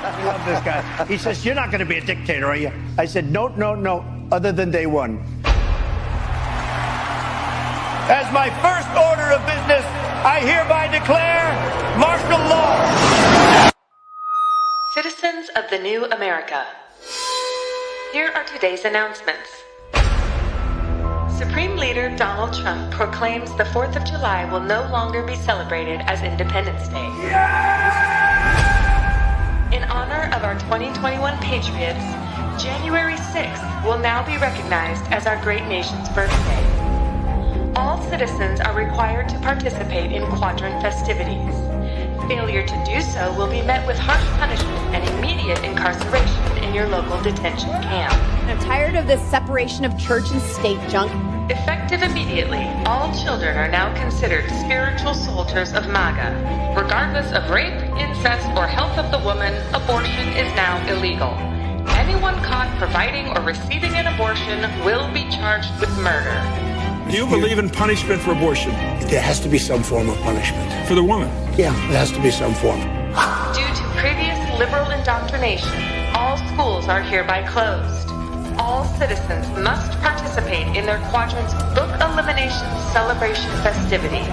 I love this guy. He says, "You're not going to be a dictator, are you?" I said, "No, no, no, other than day one." As my first order of business, I hereby declare martial law. Citizens of the new America, here are today's announcements. Supreme Leader Donald Trump proclaims the 4th of July will no longer be celebrated as Independence Day. In honor of our 2021 Patriots, January 6th will now be recognized as our great nation's birthday. All citizens are required to participate in quadrant festivities. Failure to do so will be met with harsh punishment and immediate incarceration in your local detention camp. I'm tired of this separation of church and state junk. Effective immediately, all children are now considered spiritual soldiers of MAGA. Regardless of rape, incest, or health of the woman, abortion is now illegal. Anyone caught providing or receiving an abortion will be charged with murder. Do you believe in punishment for abortion? There has to be some form of punishment. For the woman? Yeah, there has to be some form. Due to previous liberal indoctrination, all schools are hereby closed. All citizens must participate in their quadrant's book elimination celebration festivities.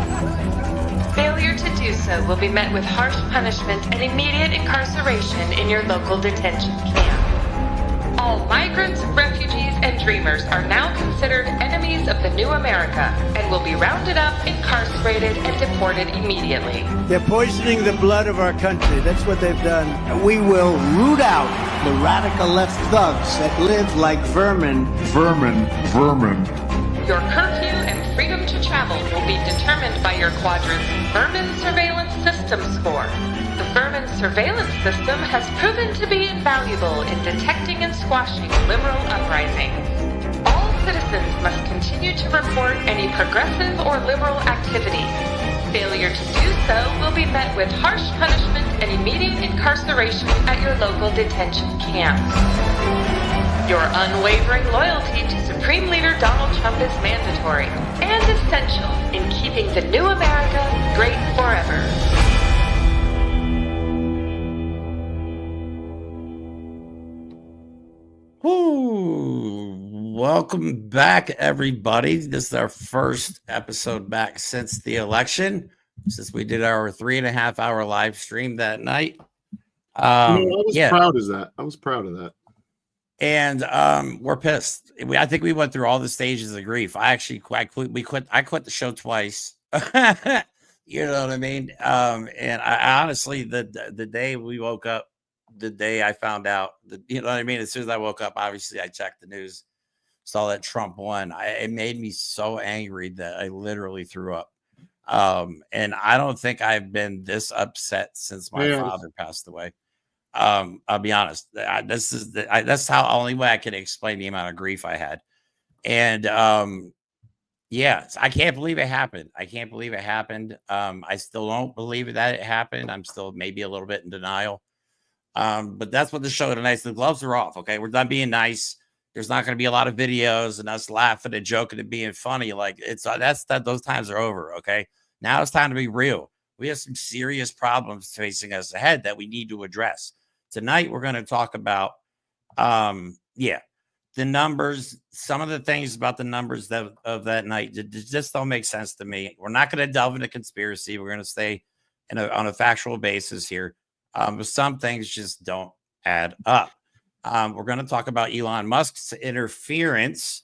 Failure to do so will be met with harsh punishment and immediate incarceration in your local detention camp. All migrants, refugees, and dreamers are now considered enemies of the new America and will be rounded up, incarcerated, and deported immediately. They're poisoning the blood of our country. That's what they've done. We will root out the radical left thugs that live like vermin. Vermin. Your curfew and freedom to travel will be determined by your quadrant's Vermin Surveillance System score. The Vermin Surveillance System has proven to be invaluable in detecting and squashing liberal uprisings. All citizens must continue to report any progressive or liberal activity. Failure to do so will be met with harsh punishment and immediate incarceration at your local detention camp. Your unwavering loyalty to Supreme Leader Donald Trump is mandatory and essential in keeping the new America great forever. Welcome back, everybody. This is our first episode back since the election, since we did our 3.5 hour live stream that night. I was proud of that. I was proud of that. And we're pissed. I think we went through all the stages of grief. I quit the show twice. You know what I mean? And I honestly, the day we woke up, the day I found out, you know what I mean? As soon as I woke up, obviously I checked the news, saw that Trump won. It made me so angry that I literally threw up. And I don't think I've been this upset since my father passed away. I'll be honest. That's how only way I can explain the amount of grief I had. And I can't believe it happened. I still don't believe that it happened. I'm still maybe a little bit in denial. But that's what the show tonight. The gloves are off. Okay, we're done being nice. There's not going to be a lot of videos and us laughing and joking and being funny. Like those times are over. Okay, now it's time to be real. We have some serious problems facing us ahead that we need to address. Tonight, we're going to talk about, the numbers, some of the things about the numbers of that night that just don't make sense to me. We're not going to delve into conspiracy. We're going to stay on a factual basis here. But some things just don't add up. We're going to talk about Elon Musk's interference,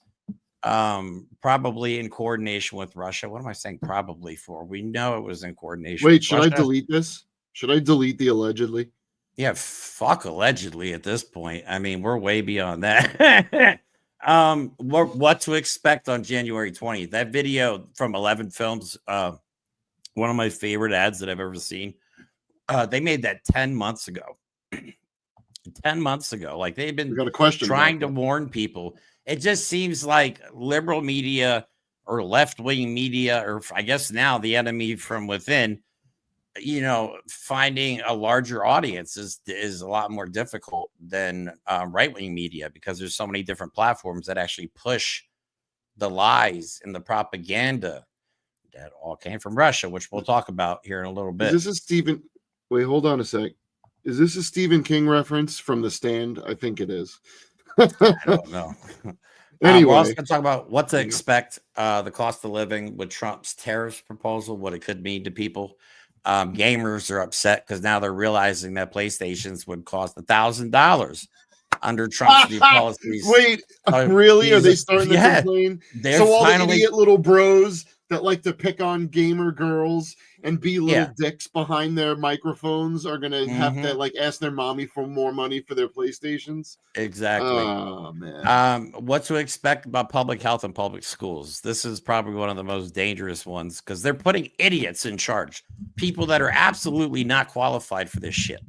probably in coordination with Russia. What am I saying probably for? We know it was in coordination. Wait, should I delete this? Should I delete the allegedly? Yeah, fuck allegedly at this point. I mean, we're way beyond that. What to expect on January 20th. That video from 11 Films, one of my favorite ads that I've ever seen. They made that 10 months ago. 10 months ago. Like they've been trying to warn people. It just seems like liberal media or left-wing media, or I guess now the enemy from within, finding a larger audience is a lot more difficult than right-wing media, because there's so many different platforms that actually push the lies and the propaganda that all came from Russia, which we'll talk about here in a little bit. This is Stephen. Wait, hold on a sec. Is this a Stephen King reference from The Stand? I think it is. I don't know. Anyway, we're also going to talk about what to expect, the cost of living with Trump's tariffs proposal, what it could mean to people. Gamers are upset because now they're realizing that PlayStations would cost $1,000 under Trump's new policies. Wait, really? Are they starting to complain? So all the idiot little bros that like to pick on gamer girls and be little dicks behind their microphones are going to have to like ask their mommy for more money for their PlayStations. Exactly. Oh, man. What to expect about public health and public schools. This is probably one of the most dangerous ones because they're putting idiots in charge, people that are absolutely not qualified for this shit.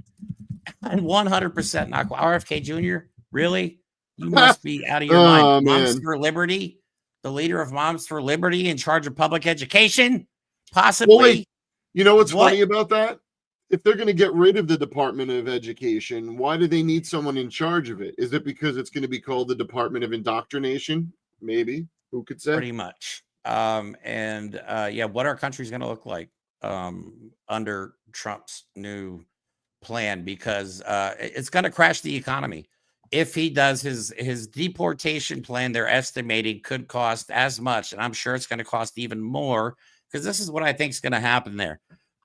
And 100% not RFK Jr. Really? You must be out of your mind. Moms for Liberty, the leader of Moms for Liberty in charge of public education, possibly. Well, wait. You know what's funny about that? If they're going to get rid of the Department of Education, why do they need someone in charge of it? Is it because it's going to be called the Department of Indoctrination? Maybe. Who could say? Pretty much. What our country's going to look like under Trump's new plan, because it's going to crash the economy. If he does his deportation plan, they're estimating could cost as much, and I'm sure it's going to cost even more, because this is what I think is going to happen there.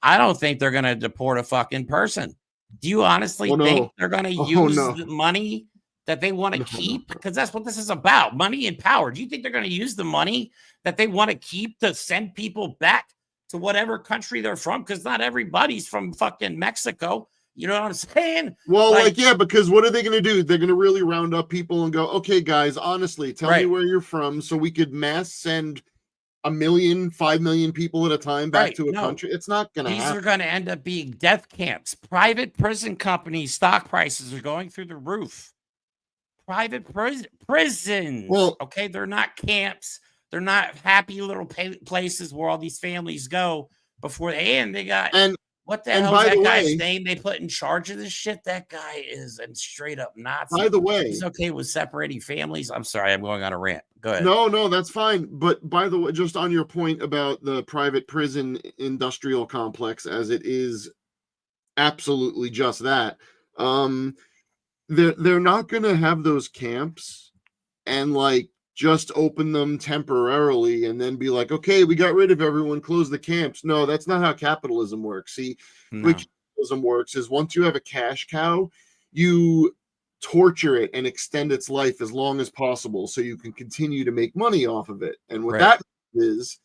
I don't think they're going to deport a fucking person. Do you honestly think they're going to use the money that they want to keep? Because that's what this is about, money and power. Do you think they're going to use the money that they want to keep to send people back to whatever country they're from? Because not everybody's from fucking Mexico. You know what I'm saying? Well, because what are they going to do? They're going to really round up people and go, okay, guys, honestly, tell me where you're from so we could mass send 1 million, 5 million people at a time back to a country. It's not going to happen. These are going to end up being death camps. Private prison companies, stock prices are going through the roof. Private prisons. Well, okay, they're not camps. They're not happy little places where all these families go before they end. They got... What the hell is that guy's name they put in charge of this shit? That guy is a straight up Nazi. By the way, he's okay with separating families. I'm sorry, I'm going on a rant. Go ahead. No, that's fine. But by the way, just on your point about the private prison industrial complex, as it is absolutely just that, they're not going to have those camps and like just open them temporarily and then be like, okay, we got rid of everyone, close the camps. No, that's not how capitalism works. See, the way capitalism works is once you have a cash cow, you torture it and extend its life as long as possible so you can continue to make money off of it. And what that is,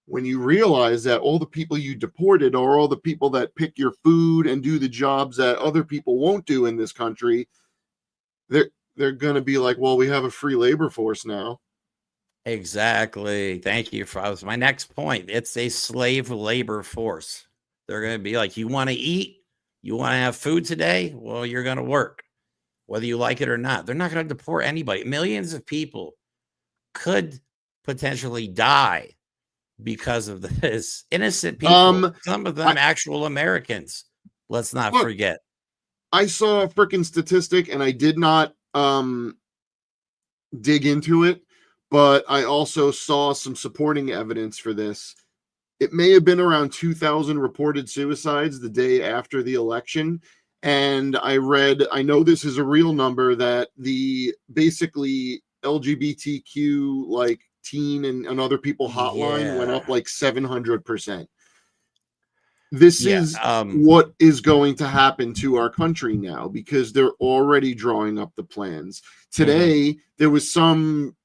when you realize that all the people you deported are all the people that pick your food and do the jobs that other people won't do in this country, they're going to be like, well, we have a free labor force now. Exactly. Thank you. That was my next point. It's a slave labor force. They're going to be like, you want to eat? You want to have food today? Well, you're going to work, whether you like it or not. They're not going to deport anybody. Millions of people could potentially die because of this. Innocent people, some of them actual Americans. Let's not forget. I saw a freaking statistic, and I did not dig into it, but I also saw some supporting evidence for this. It may have been around 2,000 reported suicides the day after the election. And I know this is a real number, that the basically LGBTQ like teen and other people hotline went up like 700%. This is what is going to happen to our country now, because they're already drawing up the plans. Today, there was some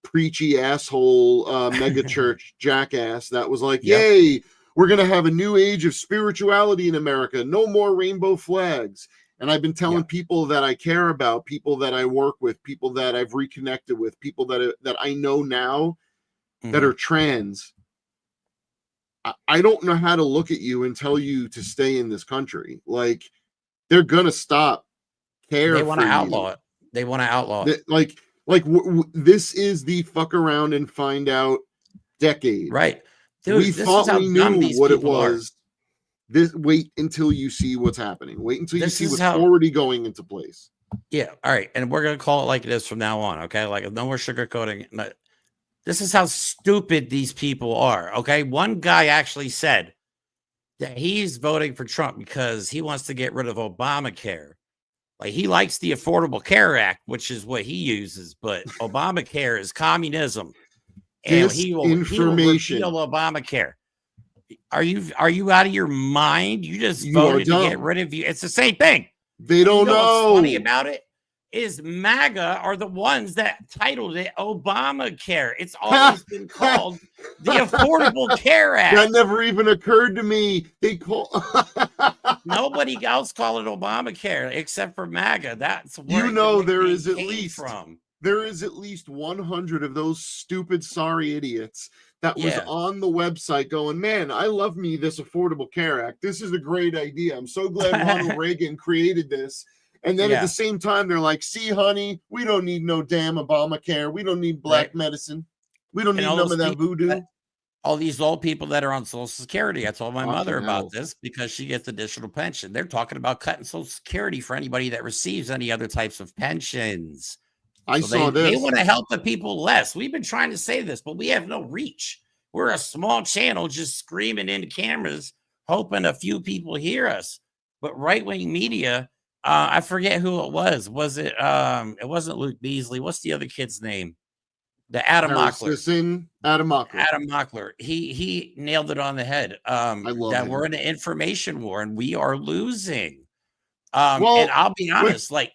preachy asshole mega church jackass that was like, yay, we're going to have a new age of spirituality in America. No more rainbow flags. And I've been telling people that I care about, people that I work with, people that I've reconnected with, people that I know now that are trans. I don't know how to look at you and tell you to stay in this country. Like, they're going to stop care. They want to outlaw it. They want to outlaw it. This is the fuck around and find out decade. Right. Dude, we thought we knew what it was. Wait until you see what's happening. Wait until you see what's already going into place. Yeah. All right. And we're going to call it like it is from now on. Okay. Like, no more sugarcoating. This is how stupid these people are. Okay. One guy actually said, that he's voting for Trump because he wants to get rid of Obamacare. Like, he likes the Affordable Care Act, which is what he uses, but Obamacare is communism, and he will repeal Disinformation. Obamacare. Are you out of your mind? You just You are voted to get dumb. rid of you. It's the same thing. They don't know. What's funny about it is MAGA are the ones that titled it Obamacare. It's always been called the Affordable Care Act. That never even occurred to me. They call Nobody else called it Obamacare except for MAGA. That's where there is at least 100 of those stupid sorry idiots that was on the website going, man, I love me this Affordable Care Act. This is a great idea. I'm so glad Ronald Reagan created this. And then at the same time, they're like, see, honey, we don't need no damn Obamacare. We don't need black medicine. We don't need none of that voodoo. All these old people that are on Social Security. I told my mother about this because she gets additional pension. They're talking about cutting Social Security for anybody that receives any other types of pensions. I saw this. They want to help the people less. We've been trying to say this, but we have no reach. We're a small channel just screaming into cameras, hoping a few people hear us. But right-wing media, I forget who it was. Was it? It wasn't Luke Beasley. What's the other kid's name? The Adam Mockler. Adam Mockler. Adam Mockler. He nailed it on the head. I love that. We're in an information war and we are losing. And I'll be honest, like,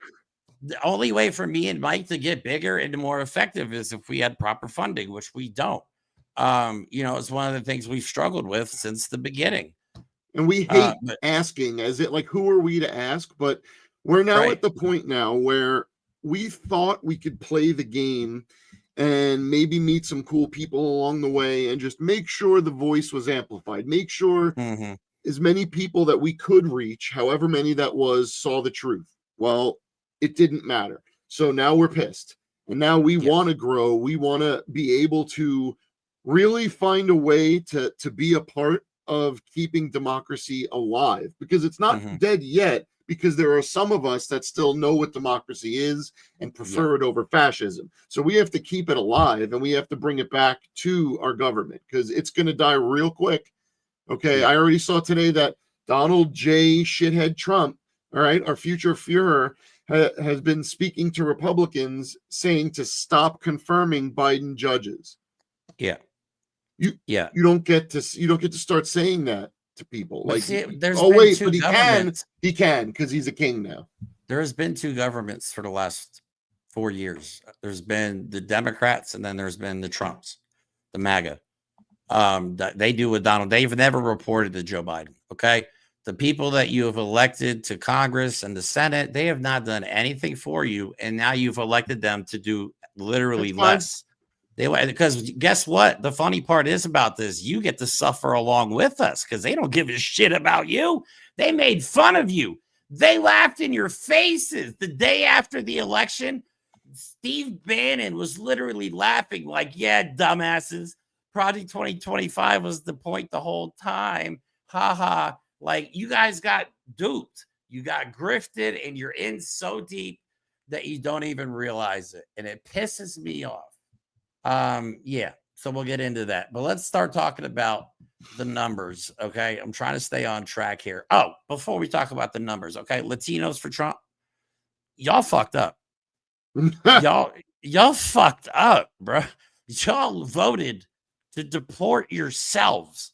the only way for me and Mike to get bigger and more effective is if we had proper funding, which we don't. It's one of the things we've struggled with since the beginning. And we hate asking, as it like, who are we to ask? But we're now at the point now where we thought we could play the game and maybe meet some cool people along the way and just make sure the voice was amplified. Make sure as many people that we could reach, however many that was, saw the truth. Well, it didn't matter. So now we're pissed. And now we want to grow. We want to be able to really find a way to be a part of keeping democracy alive, because it's not dead yet, because there are some of us that still know what democracy is and prefer it over fascism. So we have to keep it alive and we have to bring it back to our government because it's going to die real quick. Okay. I already saw today that Donald J. Shithead Trump, all right, our future Führer, has been speaking to Republicans saying to stop confirming Biden judges. You don't get to start saying that to people. Like, he can because he's a king now. There's been two governments for the last 4 years. There's been the Democrats and then there's been the Trumps, the MAGA. They do with Donald. They've never reported to Joe Biden. Okay. The people that you have elected to Congress and the Senate, they have not done anything for you. And now you've elected them to do literally less. Because guess what? The funny part is about this. You get to suffer along with us because they don't give a shit about you. They made fun of you. They laughed in your faces the day after the election. Steve Bannon was literally laughing like, yeah, dumbasses. Project 2025 was the point the whole time. Ha ha. Like, you guys got duped. You got grifted and you're in so deep that you don't even realize it. And it pisses me off. So we'll get into that, but let's start talking about the numbers. Okay. I'm trying to stay on track here. Oh, before we talk about the numbers. Okay. Latinos for Trump. Y'all fucked up. y'all fucked up, bro. Y'all voted to deport yourselves.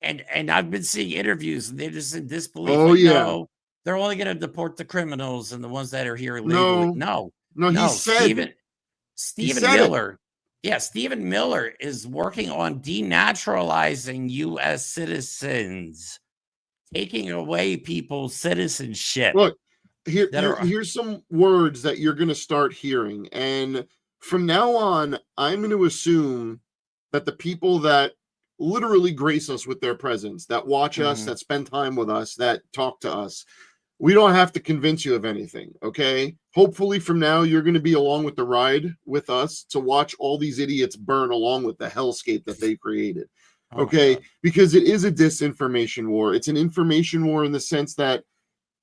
And I've been seeing interviews and they're just in disbelief. No, they're only going to deport the criminals and the ones that are here illegally. No, he said Stephen Miller. Stephen Miller is working on denaturalizing U.S. citizens, taking away people's citizenship. Look, here's some words that you're going to start hearing. And from now on, I'm going to assume that the people that literally grace us with their presence, that watch us, that spend time with us, that talk to us, we don't have to convince you of anything, okay? Hopefully from now, you're going to be along with the ride with us to watch all these idiots burn along with the hellscape that they created, okay? Because it is a disinformation war. It's an information war in the sense that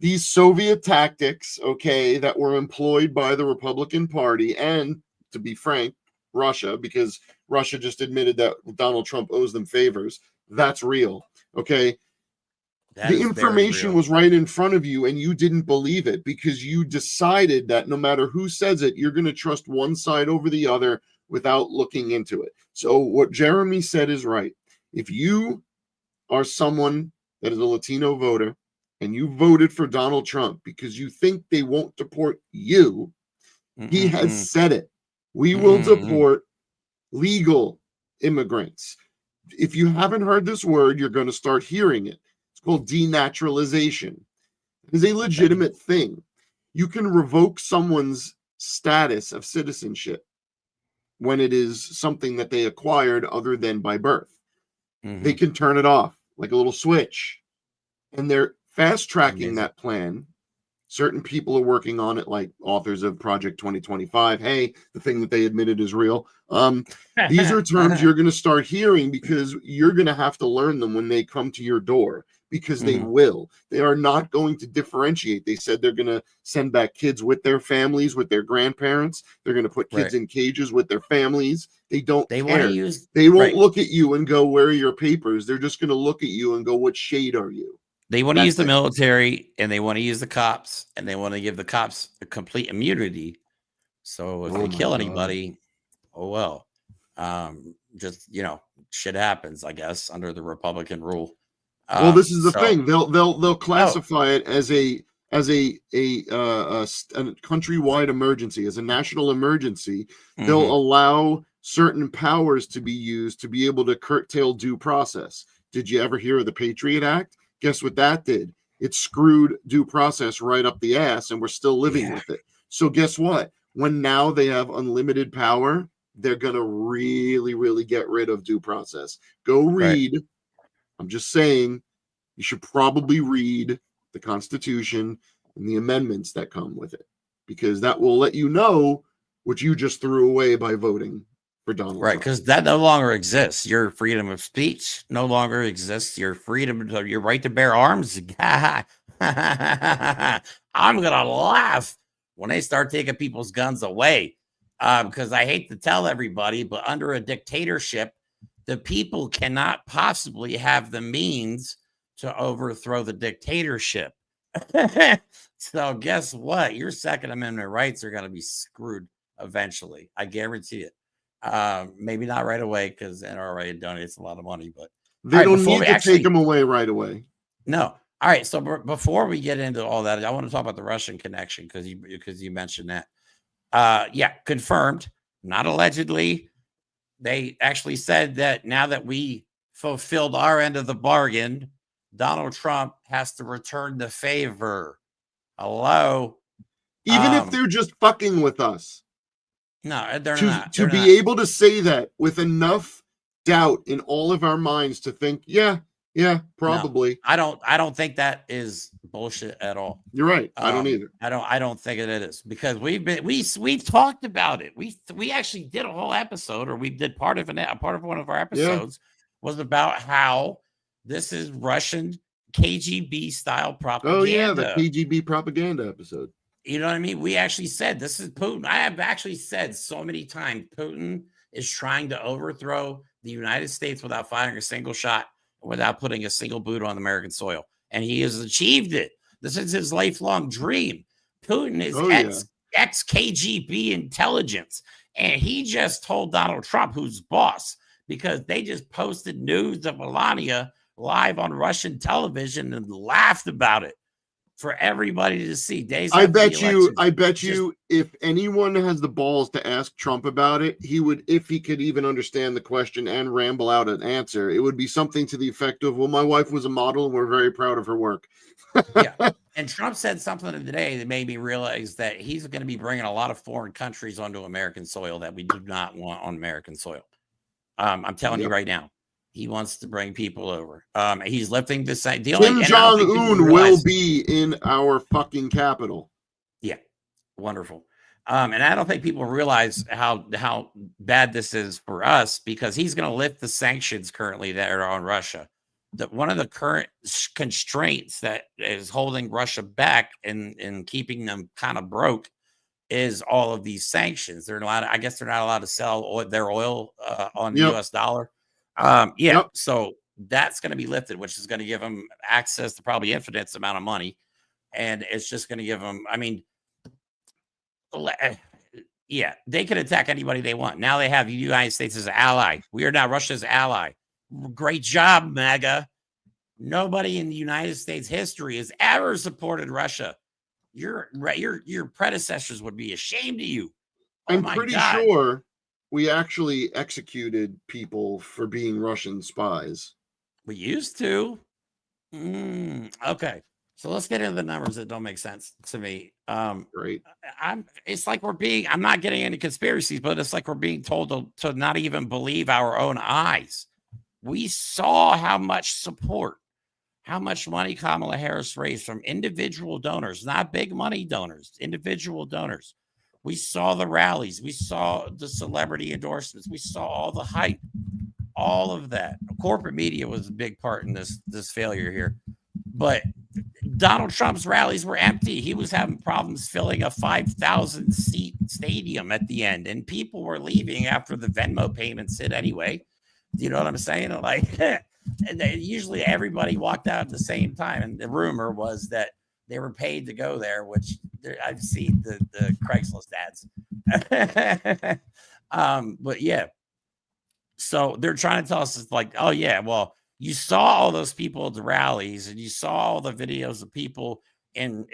these Soviet tactics, okay, that were employed by the Republican Party and, to be frank, Russia, because Russia just admitted that Donald Trump owes them favors. That's real, okay? That The is very information real. was right in front of you and you didn't believe it because you decided that no matter who says it, you're going to trust one side over the other without looking into it. So what Jeremy said is right. If you are someone that is a Latino voter and you voted for Donald Trump because you think they won't deport you, he has Mm-mm-mm. said it. We will Mm-mm-mm. deport legal immigrants. If you haven't heard this word, you're going to start hearing it. It's called denaturalization. It is a Okay. legitimate thing. You can revoke someone's status of citizenship when it is something that they acquired other than by birth. They Mm-hmm. can turn it off like a little switch. And they're fast tracking Amazing. that plan. Certain people are working on it, like authors of Project 2025. Hey, the thing that they admitted is real. These are terms you're going to start hearing because you're going to have to learn them when they come to your door because they Mhm. will. They are not going to differentiate. They said they're going to send back kids with their families, with their grandparents. They're going to put kids Right. in cages with their families. They don't They want to care. use They won't right. look at you and go, "Where are your papers?" They're just going to look at you and go, "What shade are you?" They want to use That's the it. military and they want to use the cops and they want to give the cops a complete immunity. So if Oh you my kill God. anybody, oh well. Just shit happens, I guess, under the Republican rule. Well, this is the So thing. They'll oh, classify it as a countrywide emergency, as a national emergency. They'll mhm, allow certain powers to be used to be able to curtail due process. Did you ever hear of the Patriot Act? Guess what that did? It screwed due process right up the ass, and we're still living yeah, with it. So guess what? When now they have unlimited power, they're gonna really, really get rid of due process. Go right. read. I'm just saying you should probably read the Constitution and the amendments that come with it because that will let you know what you just threw away by voting for Donald Right, Trump. because that no longer exists. Your freedom of speech no longer exists. Your your right to bear arms. I'm gonna laugh when they start taking people's guns away. Because I hate to tell everybody, but under a dictatorship, the people cannot possibly have the means to overthrow the dictatorship. So guess what? Your Second Amendment rights are gonna be screwed eventually. I guarantee it. Maybe not right away because NRA donates a lot of money. But all They right, don't before need we to take actually them away right away. no, all right. So before we get into all that, I want to talk about the Russian connection because you mentioned that. Yeah, confirmed, not allegedly. They actually said that now that we fulfilled our end of the bargain, Donald Trump has to return the favor. Hello. Even if they're just fucking with us, No, they're to not. to They're be not. able to say that with enough doubt in all of our minds to think, yeah, No, probably. I don't think that is bullshit at all. You're right. I don't either. I don't think it is because we've talked about it. We actually did a whole episode, or we did part of a part of one of our Yeah. episodes was about how this is Russian KGB style Oh yeah, the propaganda. KGB propaganda episode. You know what I mean? We actually said this is Putin. I have actually said so many times Putin is trying to overthrow the United States without firing a single shot, without putting a single boot on American soil. And he has achieved it. This is his lifelong dream. Putin is Oh yeah. ex KGB intelligence. And he just told Donald Trump, who's boss, because they just posted news of Melania live on Russian television and laughed about it for everybody to see days I after the bet you, election. I bet Just you, if anyone has the balls to ask Trump about it, he would, if he could even understand the question and ramble out an answer, it would be something to the effect of, "Well, my wife was a model, and we're very proud of her work." yeah. And Trump said something today that made me realize that he's going to be bringing a lot of foreign countries onto American soil that we do not want on American soil. I'm telling you Yep. right now, he wants to bring people over. He's lifting the same. Kim And I don't Jong think people Un will realize. be in our fucking capital. Yeah, wonderful. And I don't think people realize how bad this is for us because he's going to lift the sanctions currently that are on Russia. One of the current constraints that is holding Russia back and keeping them kind of broke is all of these sanctions. They're not. I guess they're not allowed to sell their oil on the Yep. U.S. dollar. Yeah. Yep. So That's going to be lifted, which is going to give them access to probably infinite amount of money. And it's just going to give them, I mean, yeah, they can attack anybody they want. Now they have the United States as an ally. We are now Russia's ally. Great job, MAGA. Nobody in the United States history has ever supported Russia. Your predecessors would be ashamed of you. Oh I'm my pretty God. sure we actually executed people for being Russian spies. We used to. Okay. So let's get into the numbers that don't make sense to me. Great. It's like I'm not getting into conspiracies, but it's like we're being told to not even believe our own eyes. We saw how much support, how much money Kamala Harris raised from individual donors, not big money donors, individual donors. We saw the rallies. We saw the celebrity endorsements. We saw all the hype, all of that. Corporate media was a big part in this failure here. But Donald Trump's rallies were empty. He was having problems filling a 5,000 seat stadium at the end, and people were leaving after the Venmo payments hit anyway. You know what I'm saying? Like, and usually everybody walked out at the same time. And the rumor was that they were paid to go there, which I've seen the Craigslist ads. But yeah, so they're trying to tell us, it's like, oh yeah, well, you saw all those people at the rallies, and you saw all the videos of people in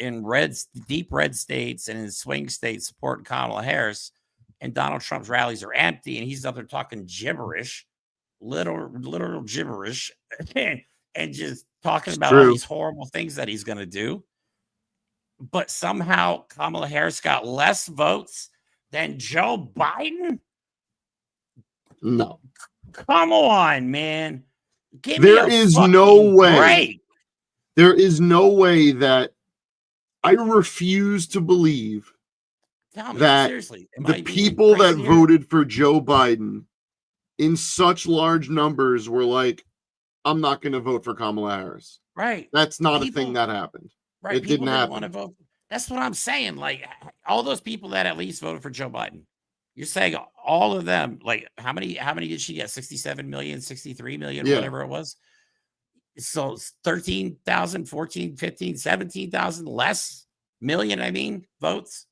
deep red states and in swing states supporting Kamala Harris, and Donald Trump's rallies are empty, and he's up there talking gibberish, literal gibberish, and just talking about all these horrible things that he's going to do. But somehow Kamala Harris got less votes than Joe Biden. No. Come on, man. There is no way. There is no way that I refuse to believe that the people that voted for Joe Biden in such large numbers were like, I'm not going to vote for Kamala Harris. Right. That's not a thing that happened. Right. It didn't happen. Want to vote. That's what I'm saying. Like, all those people that at least voted for Joe Biden, you're saying all of them, like, how many did she get? 67 million, 63 million, whatever it was. So 13,000, 14, 15, 17,000 less million, I mean, votes.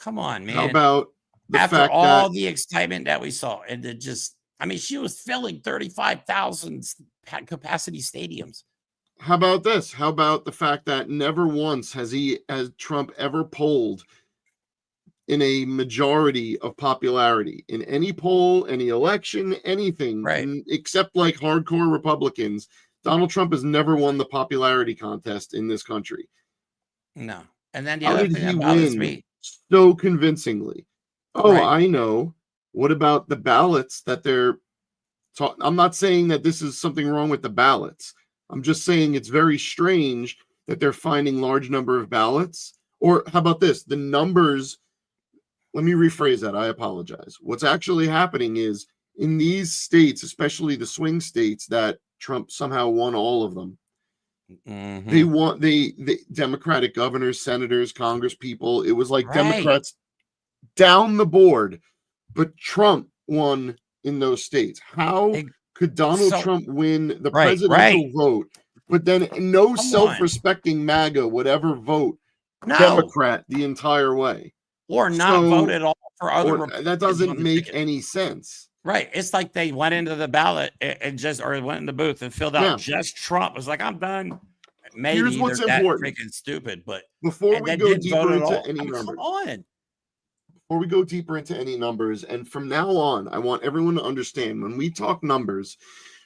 Come on, man. How about the after fact all that the excitement that we saw, and it just, I mean, she was filling 35,000 capacity stadiums. How about this? How about the fact that never once has Trump ever polled in a majority of popularity in any poll, any election, anything, right? Except like hardcore Republicans. Donald Trump has never won the popularity contest in this country. No. And then the How other did thing he that bothers win me so convincingly? Oh, right. I know. What about the ballots that they're I'm not saying that this is something wrong with the ballots. I'm just saying it's very strange that they're finding large number of ballots. Or how about this? The numbers, let me rephrase that. I apologize. What's actually happening is in these states, especially the swing states that Trump somehow won all of them, they want the Democratic governors, senators, Congress people. It was like Democrats down the board, but Trump won in those states. How could Donald Trump win the presidential vote, but then no self-respecting MAGA would ever vote Democrat the entire way? Or not vote at all for other that doesn't make any sense. Right. It's like they went into the ballot and went in the booth and filled out just Trump. It was like, I'm done. Maybe here's what's important. Freaking stupid, but before we go deeper into any numbers, come on. Before we go deeper into any numbers, and from now on, I want everyone to understand when we talk numbers,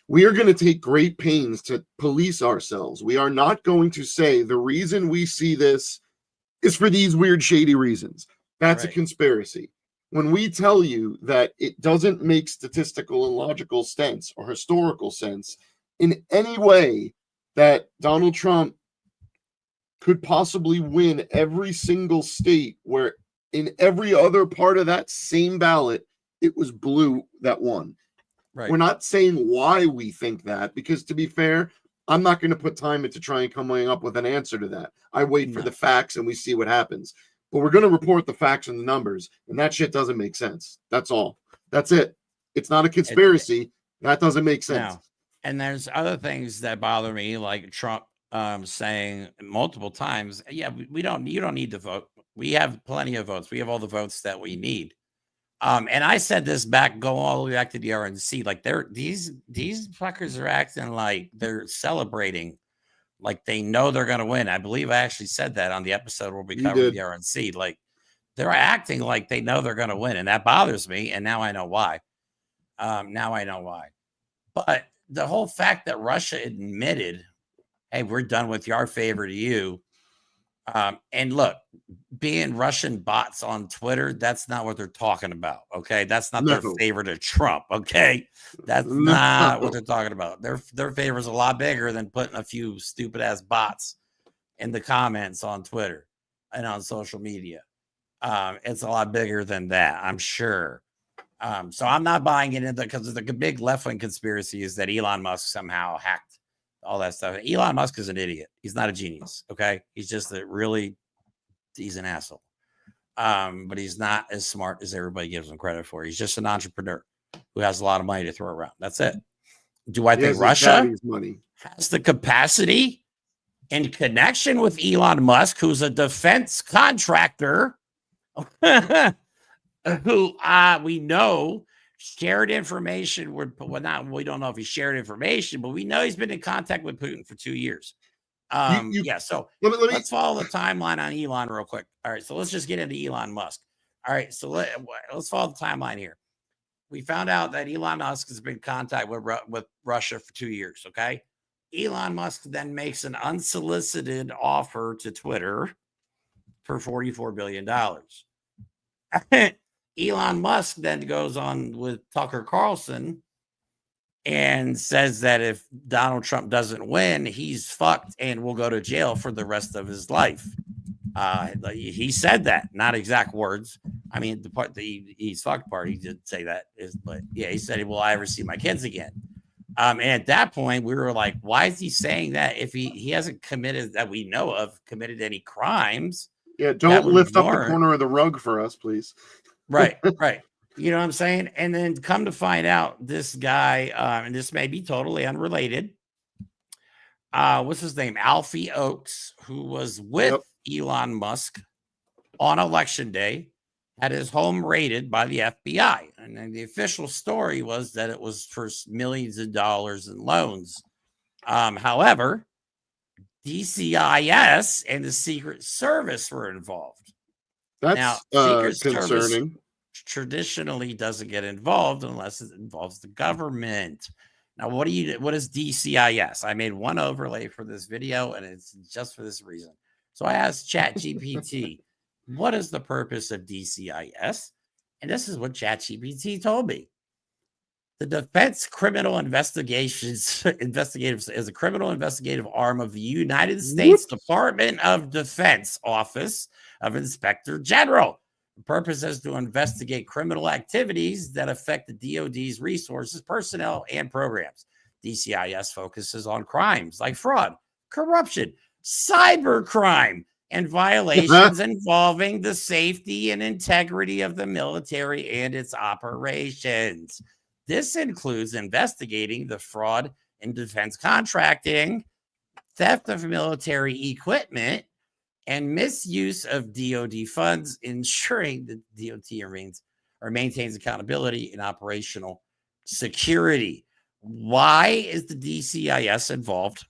we are going to take great pains to police ourselves. We are not going to say the reason we see this is for these weird, shady reasons. That's a conspiracy. When we tell you that it doesn't make statistical and logical sense or historical sense in any way that Donald Trump could possibly win every single state where in every other part of that same ballot, it was blue that won. Right. We're not saying why we think that, because to be fair, I'm not going to put time into trying coming up with an answer to that. I wait for the facts and we see what happens. But we're going to report the facts and the numbers, and that shit doesn't make sense. That's all. That's it. It's not a conspiracy. That doesn't make sense. And there's other things that bother me, like Trump saying multiple times, yeah, you don't need to vote. We have plenty of votes. We have all the votes that we need. And I said this go all the way back to the RNC. Like these fuckers are acting like they're celebrating, like they know they're gonna win. I believe I actually said that on the episode where we covered the RNC. Like they're acting like they know they're gonna win, and that bothers me. And now I know why. But the whole fact that Russia admitted, hey, we're done with our favor to you. And look, being Russian bots on Twitter, that's not what they're talking about. Okay. That's not their favor to Trump. Okay. That's not what they're talking about. Their favor is a lot bigger than putting a few stupid ass bots in the comments on Twitter and on social media. It's a lot bigger than that, I'm sure. So I'm not buying it into, because the big left-wing conspiracy is that Elon Musk somehow hacked all that stuff. Elon Musk is an idiot. He's not a genius. Okay. He's just he's an asshole. But he's not as smart as everybody gives him credit for. He's just an entrepreneur who has a lot of money to throw around. That's it. Do I think Russia has the capacity in connection with Elon Musk, who's a defense contractor, who we know shared information we don't know if he shared information, but we know he's been in contact with Putin for 2 years. So let's follow the timeline on Elon real quick. All right, so let's just get into Elon Musk. All right, so let's follow the timeline here. We found out that Elon Musk has been in contact with Russia for 2 years. Okay, Elon Musk then makes an unsolicited offer to Twitter for $44 billion. Elon Musk then goes on with Tucker Carlson and says that if Donald Trump doesn't win, he's fucked and will go to jail for the rest of his life. He said that, not exact words. I mean, the part he's fucked part, he did say that, but yeah, he said, will I ever see my kids again? And at that point, we were like, why is he saying that if he hasn't committed, that we know of, committed any crimes? Yeah, don't lift up the corner of the rug for us, please. Right. You know what I'm saying? And then come to find out, this guy, and this may be totally unrelated. What's his name? Alfie Oakes, who was with Elon Musk on election day, had his home raided by the FBI. And then the official story was that it was for millions of dollars in loans. However, DCIS and the Secret Service were involved. That's concerning. Service traditionally doesn't get involved unless it involves the government. Now, what is DCIS? I made one overlay for this video, and it's just for this reason. So I asked ChatGPT, what is the purpose of DCIS? And this is what ChatGPT told me. The Defense Criminal Investigations Investigative is a criminal investigative arm of the United States Department of Defense Office of Inspector General. The purpose is to investigate criminal activities that affect the DoD's resources, personnel, and programs. DCIS focuses on crimes like fraud, corruption, cybercrime, and violations involving the safety and integrity of the military and its operations. This includes investigating the fraud in defense contracting, theft of military equipment, and misuse of DoD funds, ensuring that DoD maintains accountability and operational security. Why is the DCIS involved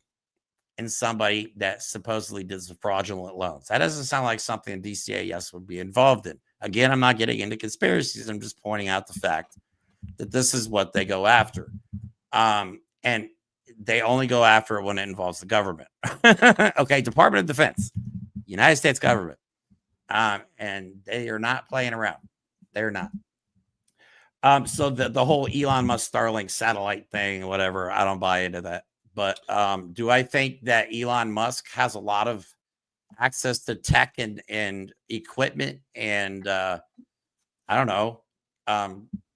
in somebody that supposedly does fraudulent loans? That doesn't sound like something DCIS would be involved in. Again, I'm not getting into conspiracies. I'm just pointing out the fact that this is what they go after. And they only go after it when it involves the government. Okay, Department of Defense, United States government. And they are not playing around. They're not. So the whole Elon Musk Starlink satellite thing, whatever, I don't buy into that. But do I think that Elon Musk has a lot of access to tech and equipment and I don't know,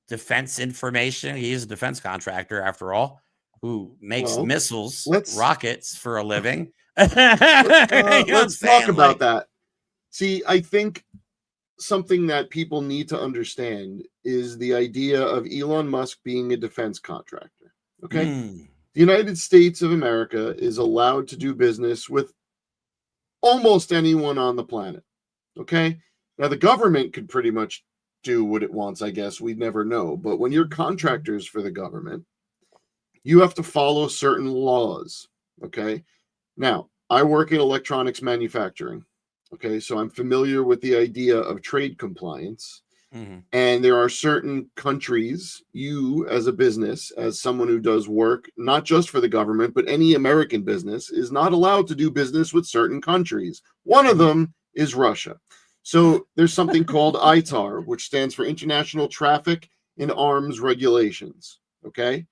defense information? He is a defense contractor, after all, who makes missiles, rockets for a living. Let's talk about that. See, I think something that people need to understand is the idea of Elon Musk being a defense contractor. Okay. The United States of America is allowed to do business with almost anyone on the planet. Okay? Now, the government could pretty much do what it wants, I guess. We'd never know. But when you're contractors for the government, you have to follow certain laws. Okay? Now, I work in electronics manufacturing. Okay? So I'm familiar with the idea of trade compliance. Mm-hmm. And there are certain countries, you as a business, as someone who does work, not just for the government, but any American business, is not allowed to do business with certain countries. One of them is Russia. So there's something called ITAR, which stands for International Traffic in Arms Regulations. Okay?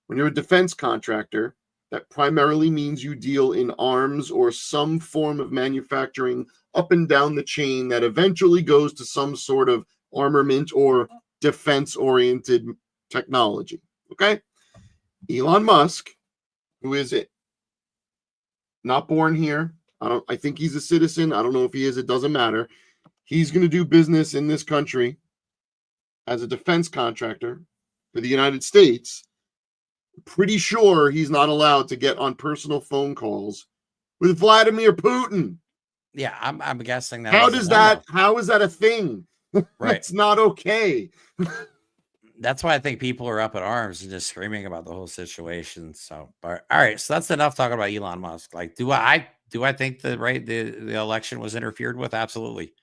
When you're a defense contractor, that primarily means you deal in arms or some form of manufacturing up and down the chain that eventually goes to some sort of armament or defense-oriented technology. Okay? Elon Musk, who is it? Not born here. I think he's a citizen. I don't know if he is. It doesn't matter. He's going to do business in this country as a defense contractor for the United States. Pretty sure he's not allowed to get on personal phone calls with Vladimir Putin. Yeah, I'm guessing that. How is that a thing? Right. It's not okay. That's why I think people are up in arms and just screaming about the whole situation. So, but, all right, so that's enough talking about Elon Musk. Like, do I think the election was interfered with? Absolutely.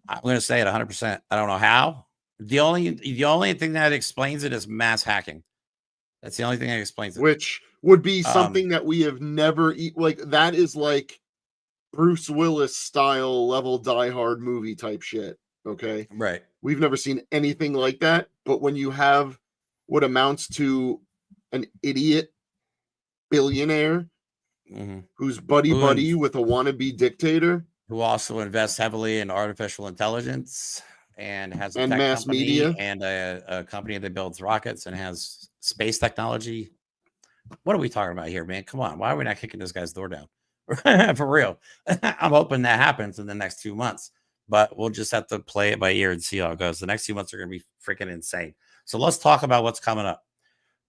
I'm going to say it 100%. I don't know how. The only thing that explains it is mass hacking. That's the only thing that explains it. Which would be something that we have never like. That is like Bruce Willis style level Die Hard movie type shit. Okay. Right. We've never seen anything like that. But when you have what amounts to an idiot billionaire who's buddy with a wannabe dictator, who also invests heavily in artificial intelligence and has a and tech mass company media and a company that builds rockets and has space technology. What are we talking about here, man? Come on. Why are we not kicking this guy's door down? For real. I'm hoping that happens in the next 2 months, but we'll just have to play it by ear and see how it goes. The next 2 months are going to be freaking insane. So let's talk about what's coming up.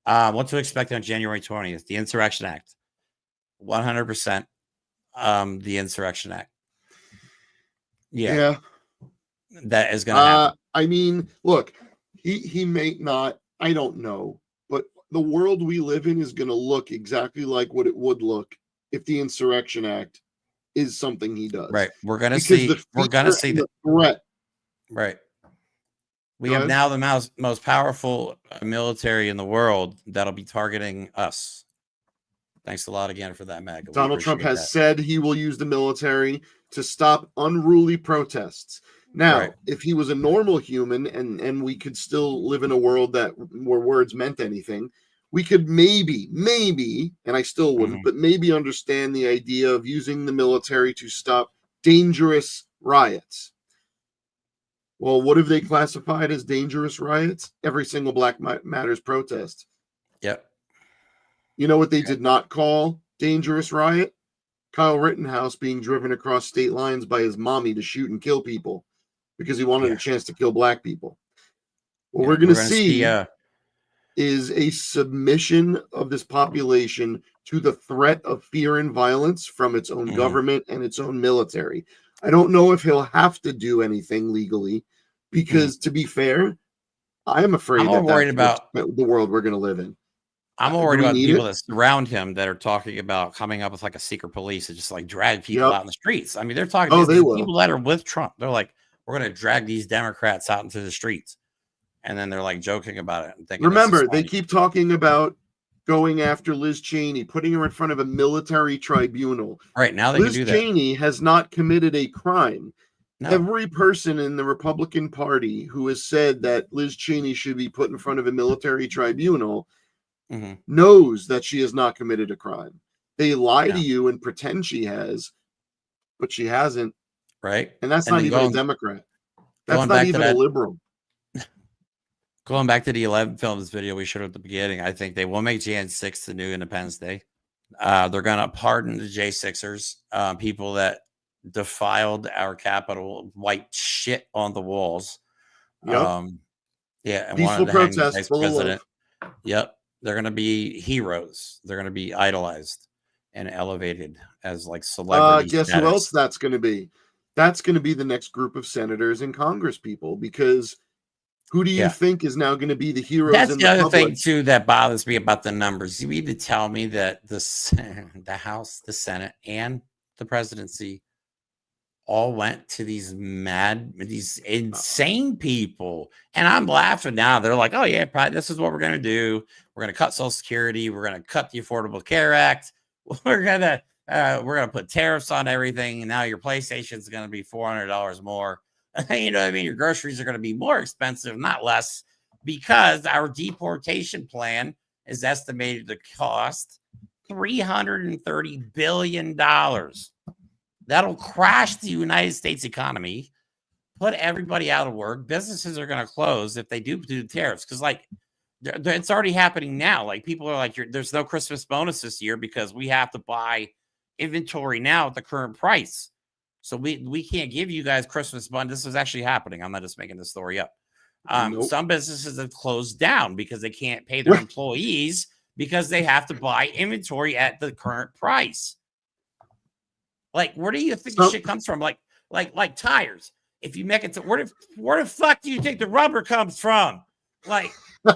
What to expect on January 20th, the Insurrection Act. 100% the Insurrection Act. Yeah. That is going to happen. I mean, look, he may not, I don't know, but the world we live in is going to look exactly like what it would look if the Insurrection Act is something he does. Right. We're going to see the threat. Right. We have now the most powerful military in the world that'll be targeting us. Thanks a lot again for that, Mag. Donald Trump has said he will use the military to stop unruly protests. Now, if he was a normal human and we could still live in a world where words meant anything, we could maybe, and I still wouldn't, but maybe understand the idea of using the military to stop dangerous riots. Well, what have they classified as dangerous riots? Every single Black Matters protest. Yep. You know what they did not call dangerous riot? Kyle Rittenhouse being driven across state lines by his mommy to shoot and kill people because he wanted a chance to kill Black people. What we're going to see is a submission of this population to the threat of fear and violence from its own government and its own military. I don't know if he'll have to do anything legally because, to be fair, I'm afraid that's the world we're going to live in. I'm worried about people that surround him that are talking about coming up with like a secret police and just like drag people out in the streets. I mean, they're talking to people that are with Trump. They're like, we're going to drag these Democrats out into the streets. And then they're like joking about it. And thinking, remember, they keep talking about going after Liz Cheney, putting her in front of a military tribunal. Right now, they Liz can do Cheney has not committed a crime. No. Every person in the Republican Party who has said that Liz Cheney should be put in front of a military tribunal knows that she has not committed a crime. They lie to you and pretend she has, but she hasn't. Right. And that's not even a Democrat. That's not even a liberal. Going back to the 11 films video we showed at the beginning, I think they will make Jan 6th the new Independence Day. They're going to pardon the J6ers, people that defiled our Capitol, white shit on the walls. Yep. And peaceful wanted to hang the protest vice president. Yep. They're going to be heroes. They're going to be idolized and elevated as like celebrity Guess who else status. that's going to be? That's going to be the next group of senators and Congress people, because who do you Yeah. think is now going to be the heroes That's in the the other public? thing too that bothers me about the numbers. You mean to tell me that the House, the Senate, and the presidency all went to these insane people? And I'm laughing now. They're like, oh yeah, this is what we're gonna do. We're gonna cut Social Security. We're gonna cut the Affordable Care Act. We're gonna put tariffs on everything. And now your PlayStation's gonna be $400 more. You know what I mean? Your groceries are gonna be more expensive, not less, because our deportation plan is estimated to cost $330 billion. That'll crash the United States economy, put everybody out of work. Businesses are going to close if they do tariffs, because like it's already happening now. Like people are like, there's no Christmas bonus this year because we have to buy inventory now at the current price. So we can't give you guys Christmas bonus. This is actually happening. I'm not just making the story up. Nope. Some businesses have closed down because they can't pay their employees because they have to buy inventory at the current price. Like, where do you think shit comes from? Like tires. If you make it to where the fuck do you think the rubber comes from? Like, you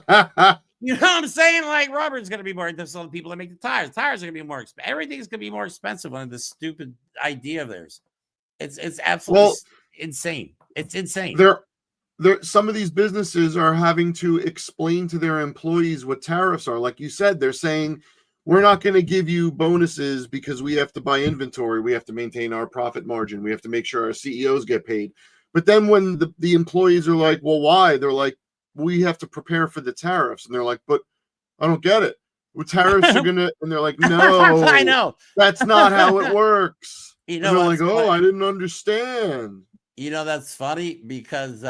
know what I'm saying? Like, rubber is going to be more expensive than the people that make the tires. Tires are going to be more expensive. Everything's going to be more expensive under this stupid idea of theirs. It's absolutely insane. It's insane. Some of these businesses are having to explain to their employees what tariffs are. Like you said, they're saying, we're not going to give you bonuses because we have to buy inventory. We have to maintain our profit margin. We have to make sure our CEOs get paid. But then when the employees are like, well, why? They're like, we have to prepare for the tariffs. And they're like, but I don't get it. Well, tariffs are going to, and they're like, no, I know. That's not how it works. You know, and they're like, oh, I didn't understand. You know, that's funny because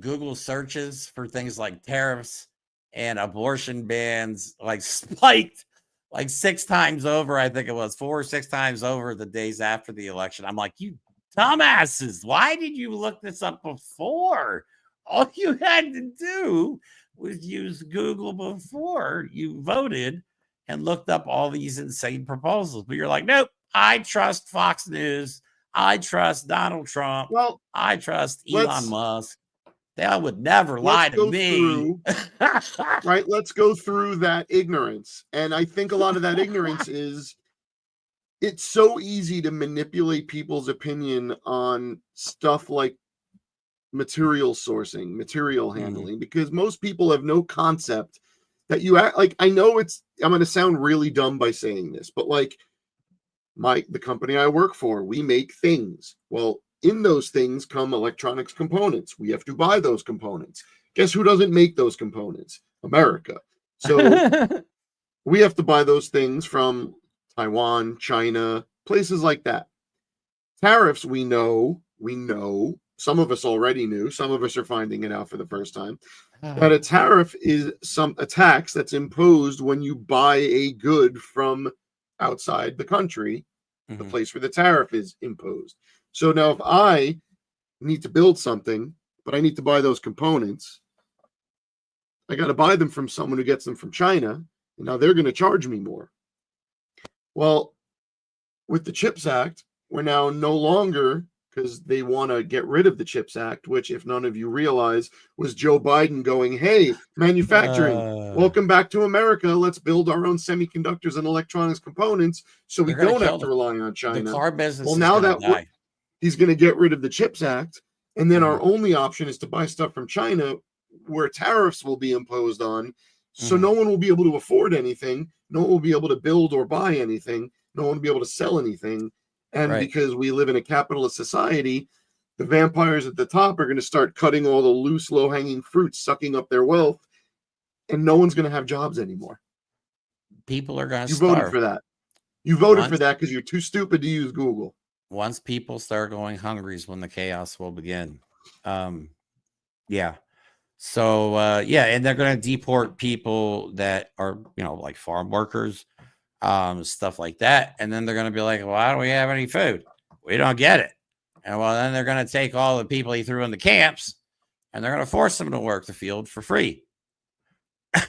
Google searches for things like tariffs and abortion bans like spiked like 6 times over. I think it was 4 or 6 times over the days after the election. I'm like, you dumbasses, why did you look this up before? All you had to do was use Google before you voted and looked up all these insane proposals. But you're like, nope, I trust Fox News. I trust Donald Trump. Well, I trust Elon Musk. They would never lie to me. Right? Let's go through that ignorance. And I think a lot of that ignorance is it's so easy to manipulate people's opinion on stuff like material sourcing, material handling, because most people have no concept that you act like. I know I'm going to sound really dumb by saying this, but like the company I work for, we make things. Well, in those things come electronics components. We have to buy those components. Guess who doesn't make those components? America. So we have to buy those things from Taiwan, China, places like that. Tariffs, we know, some of us already knew, some of us are finding it out for the first time, that a tariff is a tax that's imposed when you buy a good from outside the country, the place where the tariff is imposed. So now if I need to build something, but I need to buy those components, I got to buy them from someone who gets them from China, and now they're going to charge me more. Well, with the CHIPS Act, we're now no longer, because they want to get rid of the CHIPS Act, which, if none of you realize, was Joe Biden going, hey, manufacturing, welcome back to America. Let's build our own semiconductors and electronics components so we don't have to rely on China. The car business. Well, now that he's going to get rid of the CHIPS Act, and then our only option is to buy stuff from China where tariffs will be imposed on. So no one will be able to afford anything. No one will be able to build or buy anything. No one will be able to sell anything. And because we live in a capitalist society, the vampires at the top are going to start cutting all the loose, low-hanging fruits, sucking up their wealth, and no one's going to have jobs anymore. People are going to starve. You voted for that. You voted for that because you're too stupid to use Google. Once people start going hungry is when the chaos will begin. Yeah. So, and they're going to deport people that are, like farm workers, stuff like that. And then they're going to be like, well, why don't we have any food? We don't get it. And well, then they're going to take all the people he threw in the camps and they're going to force them to work the field for free.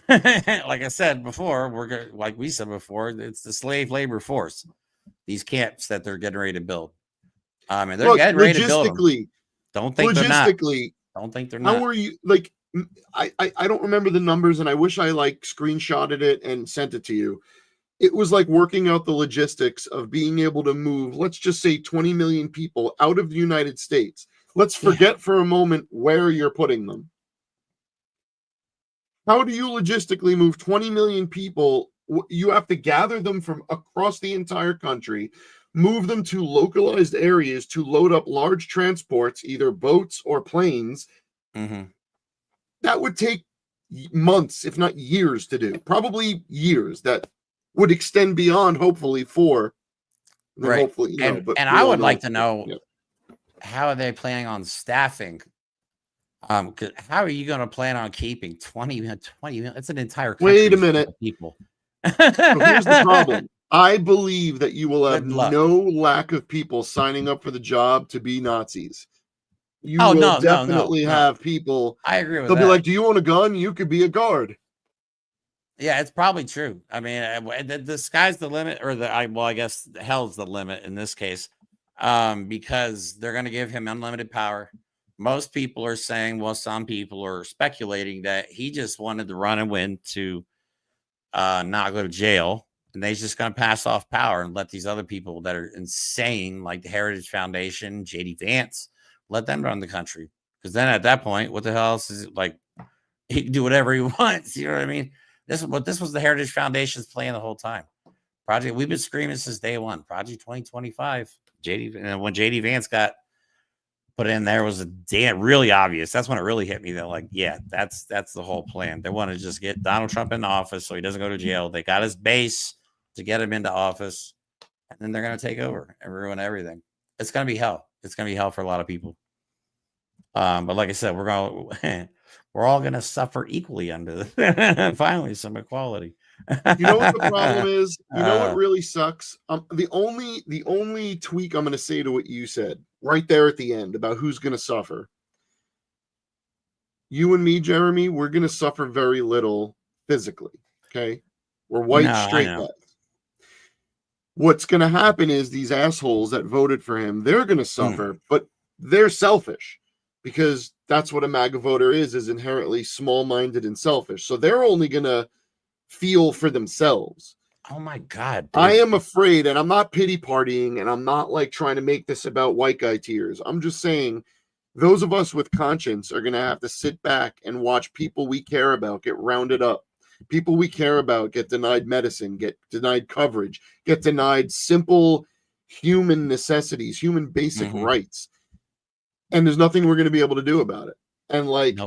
like I said before, like we said before, it's the slave labor force. These camps that they're getting ready to build. And they're Look, getting ready to build them. logistically, Don't think they're not. logistically, Don't think they're how not. are you like? I don't remember the numbers, and I wish I like screenshotted it and sent it to you. It was like working out the logistics of being able to move, let's just say 20 million people out of the United States. Let's forget for a moment where you're putting them. How do you logistically move 20 million people? You have to gather them from across the entire country, move them to localized areas to load up large transports, either boats or planes. Mm-hmm. That would take months, if not years, to do. Probably years. That would extend beyond, hopefully, 4. Right. Hopefully, you know, but and we I all would know like it's- to know yeah. how are they planning on staffing? 'Cause how are you going to plan on keeping 20? That's an entire country. Wait a minute. People. So here's the problem. I believe that you will have Good luck. no lack of people signing up for the job to be Nazis. You Oh, will no, definitely no. have people. I agree with They'll that. be like, "Do you own a gun? You could be a guard." Yeah, it's probably true. I mean, the sky's the limit, or I guess hell's the limit in this case, because they're going to give him unlimited power. Most people are saying, well, some people are speculating that he just wanted to run and win to not go to jail, and they're just going to pass off power and let these other people that are insane, like the Heritage Foundation, JD Vance, let them run the country. Because then at that point, what the hell else is it like? He can do whatever he wants. You know what I mean? This was the Heritage Foundation's plan the whole time. Project, we've been screaming since day one. Project 2025. JD, and when JD Vance got put in there, was really obvious. That's when it really hit me. That like, yeah, that's the whole plan. They want to just get Donald Trump in office so he doesn't go to jail. They got his base to get him into office, and then they're going to take over and ruin everything. It's going to be hell. It's going to be hell for a lot of people. But like I said, we're all going to suffer equally under finally some equality. You know what the problem is? You know what really sucks? The only tweak I'm going to say to what you said right there at the end about who's going to suffer. You and me, Jeremy, we're going to suffer very little physically. Okay, we're white straight guys. What's going to happen is these assholes that voted for him, they're going to suffer, but they're selfish because that's what a MAGA voter is inherently small-minded and selfish. So they're only going to feel for themselves. Oh my God. Dude. I am afraid, and I'm not pity partying, and I'm not like trying to make this about white guy tears. I'm just saying those of us with conscience are going to have to sit back and watch people we care about get rounded up. People we care about get denied medicine, get denied coverage, get denied simple human necessities, human basic rights. And there's nothing we're going to be able to do about it. And like,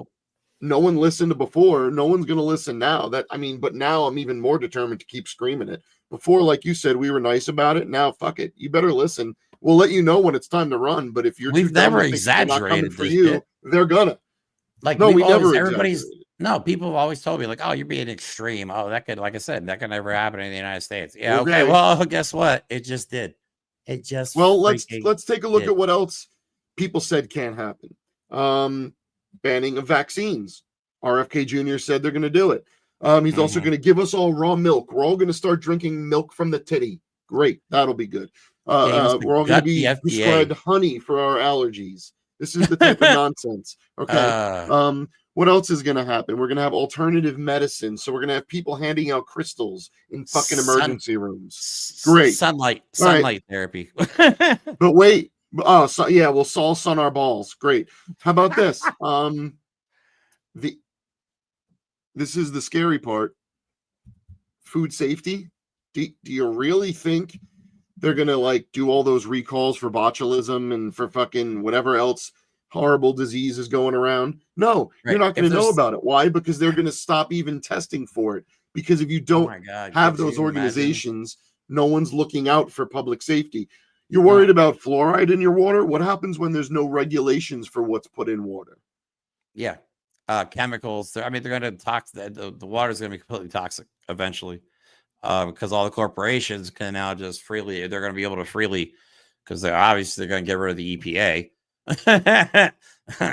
no one listened before. No one's going to listen now. But now I'm even more determined to keep screaming it. Before, like you said, we were nice about it. Now, fuck it. You better listen. We'll let you know when it's time to run. But if you're we've never exaggerated for you, shit. They're gonna. Like, no, we never. No, people have always told me like, "Oh, you're being extreme." Oh, that could, like I said, that could never happen in the United States. Yeah, okay. Well, guess what? It just did. It just. Well, let's take a look at what else people said can't happen. Banning of vaccines. RFK Jr. said they're going to do it. He's also going to give us all raw milk. We're all going to start drinking milk from the titty. Great. That'll be good. We're all going to be prescribed honey for our allergies. This is the type of nonsense. Okay. What else is going to happen? We're going to have alternative medicine. So we're going to have people handing out crystals in fucking emergency rooms. Great. Sunlight therapy. But wait. We'll sun our balls. Great. How about this? This is the scary part. Food safety. Do you really think they're gonna like do all those recalls for botulism and for fucking whatever else horrible disease is going around? No, you're not gonna know about it. Why? Because they're gonna stop even testing for it. Because if you don't have those organizations, no one's looking out for public safety. You're worried about fluoride in your water. What happens when there's no regulations for what's put in water? Yeah. Chemicals. They're going to the water is going to be completely toxic eventually, because all the corporations can now just freely. They're going to be able to freely, because they're going to get rid of the EPA.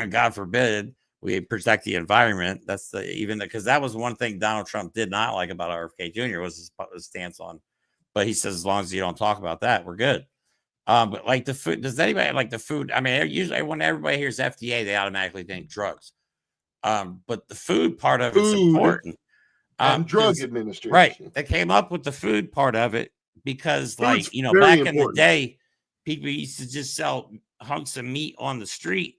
God forbid We protect the environment. That's because that was one thing Donald Trump did not like about RFK Jr. was his stance on. But he says as long as you don't talk about that, we're good. But like the food, does anybody like the food? I mean, usually when everybody hears FDA, they automatically think drugs. But the food part of it's important. And drug Right. administration. They came up with the food part of it because, Food's like, you know, very back in the important. day, people used to just sell hunks of meat on the street.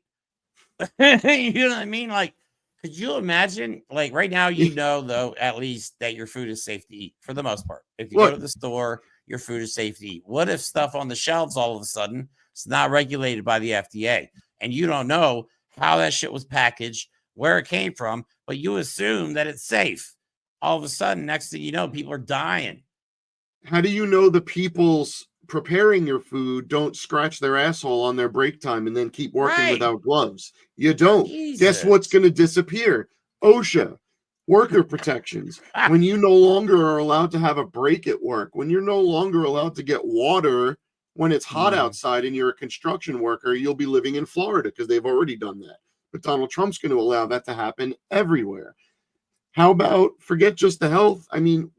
You know what I mean? Like, could you imagine? Like, right now, you know, though, at least that your food is safe to eat for the most part. If you go to the store, your food is safe to eat. What if stuff on the shelves all of a sudden is not regulated by the FDA and you don't know how that shit was packaged, where it came from, but you assume that it's safe? All of a sudden, next thing you know, people are dying. How do you know the people's preparing your food don't scratch their asshole on their break time and then keep working without gloves? You don't. Guess what's going to disappear? OSHA, worker protections. When you no longer are allowed to have a break at work, when you're no longer allowed to get water when it's hot outside and you're a construction worker, you'll be living in Florida because they've already done that. But Donald Trump's going to allow that to happen everywhere. How about forget just the health? I mean,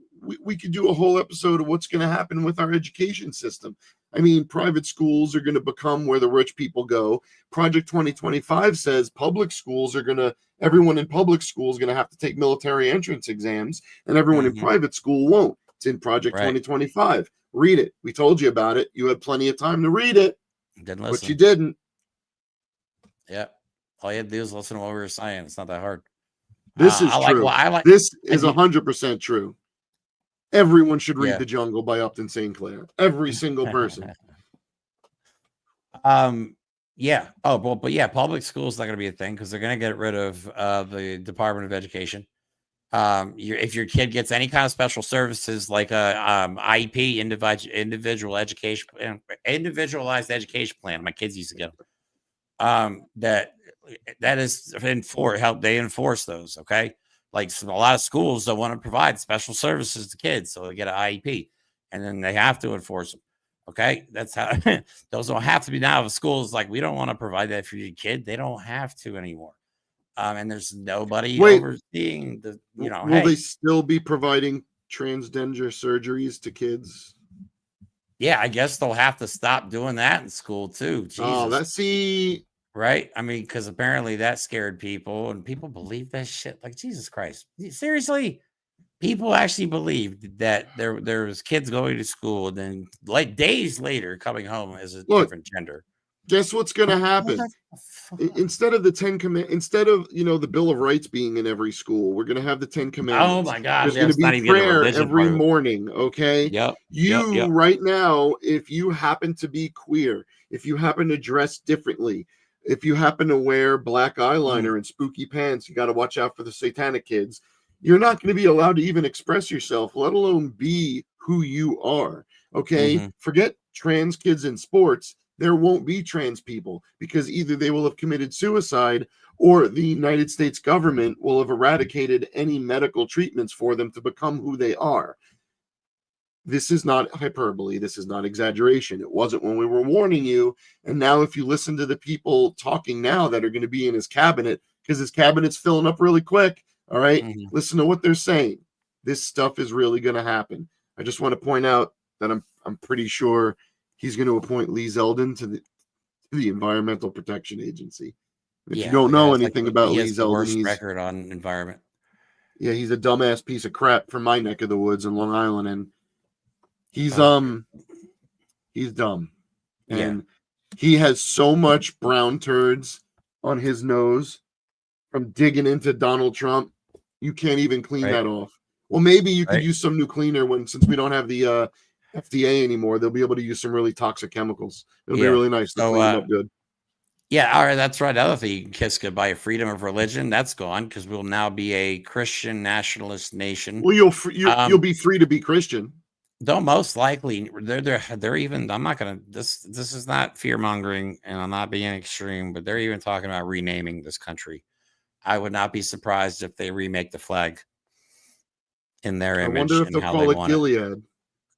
we could do a whole episode of what's going to happen with our education system. I mean, private schools are going to become where the rich people go. Project 2025 says public schools are going to, everyone in public school is going to have to take military entrance exams, and everyone in private school won't. It's in Project 2025. Read it. We told you about it. You had plenty of time to read it, but you didn't. Yep. All you had to do is listen to what we were saying. It's not that hard. This is true. This is 100% true. Everyone should read The Jungle by Upton St. Clair. Every single person. Yeah. Oh, well, but yeah, public school is not going to be a thing because they're going to get rid of the Department of Education. If your kid gets any kind of special services like a IEP, individualized education plan, my kids used to get them. That is they enforce those. Okay. Like a lot of schools don't want to provide special services to kids, so they get an IEP, and then they have to enforce them. Okay, that's how those don't have to be now. The schools like we don't want to provide that for your kid; they don't have to anymore. And there's nobody overseeing the. You know, will they still be providing transgender surgeries to kids? Yeah, I guess they'll have to stop doing that in school too. Jesus. Oh, right? I mean, because apparently that scared people, and people believe that shit. Like, Jesus Christ, seriously, people actually believed that there was kids going to school, and then like days later coming home as a different gender. Guess what's going to happen? Instead of the 10 commandments, instead of the Bill of Rights being in every school, we're going to have the 10 commandments. Oh my God! There's going to be prayer every morning. Okay. Yep. Right now, if you happen to be queer, if you happen to dress differently, if you happen to wear black eyeliner and spooky pants, you got to watch out for the satanic kids. You're not going to be allowed to even express yourself, let alone be who you are. Okay. Forget trans kids in sports. There won't be trans people because either they will have committed suicide or the United States government will have eradicated any medical treatments for them to become who they are. This is not hyperbole. This is not exaggeration. It wasn't when we were warning you. And now if you listen to the people talking now that are going to be in his cabinet, because his cabinet's filling up really quick, all right, listen to what they're saying. This stuff is really going to happen. I just want to point out that I'm pretty sure he's going to appoint Lee Zeldin to the Environmental Protection Agency. If you don't know anything about Lee Zeldin, he's record on environment. Yeah, he's a dumbass piece of crap from my neck of the woods in Long Island, and he's dumb, and he has so much brown turds on his nose from digging into Donald Trump. You can't even clean that off. Well, maybe you could use some new cleaner since we don't have the FDA anymore. They'll be able to use some really toxic chemicals. It'll be really nice to clean them up good. Yeah, all right, that's right. Another thing, you can kiss goodbye freedom of religion. That's gone because we'll now be a Christian nationalist nation. Well, you'll be free to be Christian. Though most likely they're even. I'm not gonna. This is not fear mongering, and I'm not being extreme, but they're even talking about renaming this country. I would not be surprised if they remake the flag in their image. I wonder if they'll call it Gilead.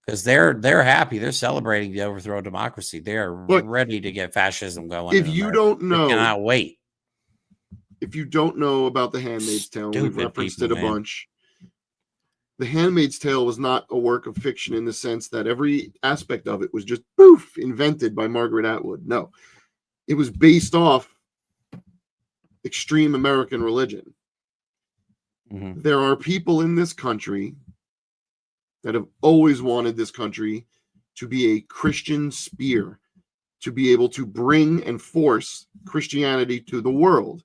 Because they're happy, they're celebrating the overthrow of democracy. They are ready to get fascism going. If you don't know, they cannot wait. if you don't know about The Handmaid's Tale, and we've Stupid referenced people, it a man. bunch. The Handmaid's Tale was not a work of fiction in the sense that every aspect of it was just poof invented by Margaret Atwood. No, it was based off extreme American religion. Mhm. There are people in this country that have always wanted this country to be a Christian spear, to be able to bring and force Christianity to the world.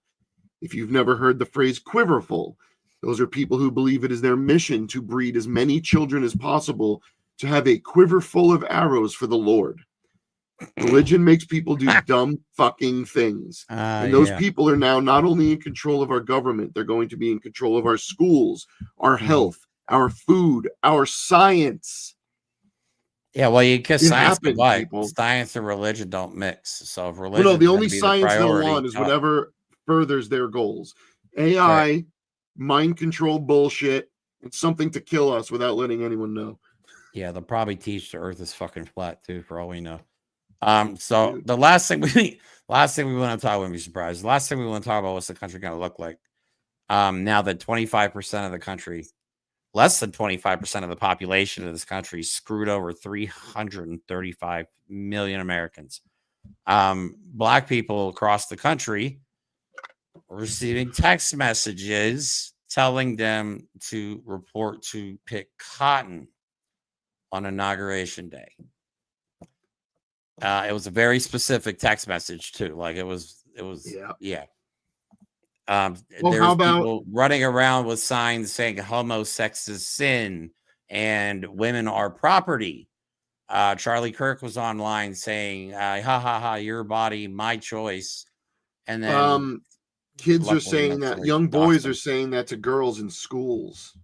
If you've never heard the phrase quiverful, those are people who believe it is their mission to breed as many children as possible to have a quiver full of arrows for the Lord. Religion makes people do dumb fucking things. And those Yeah. people are now not only in control of our government, they're going to be in control of our schools, our health, our food, our science. Yeah, well, you kiss It science happened, goodbye. people. Science and religion don't mix. So if Well, no, religion the is going only to be the science they'll priority, want is whatever furthers their goals. AI, right. mind control bullshit, and something to kill us without letting anyone know. Yeah, they'll probably teach the Earth is fucking flat too, for all we know. So Dude. the last thing we want to talk, wouldn't be surprised. The last thing we want to talk about, what's the country going to look like? Now that 25% of the country, less than 25% of the population of this country, screwed over 335 million Americans. Black people across the country receiving text messages telling them to report to pick cotton on Inauguration Day. It was a very specific text message too. Like it was, yeah. Well, There's how about people running around with signs saying homosex is sin and women are property. Charlie Kirk was online saying, ha ha ha, your body, my choice. And then kids are luckily saying enough, that, somebody young doxed boys them. are saying that to girls in schools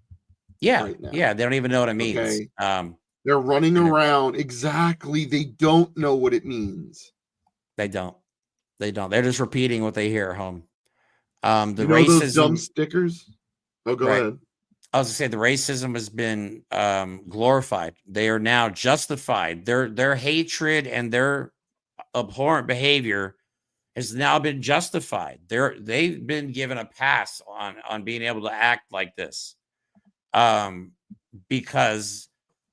Yeah, right now. yeah, they don't even know what it means. Okay. They're running around. Exactly. They don't know what it means. They don't. They're just repeating what they hear at home. The you know racism, those dumb stickers? Oh, go ahead. I was gonna say the racism has been glorified. They are now justified. Their hatred and their abhorrent behavior has now been justified. They've been given a pass on being able to act like this, because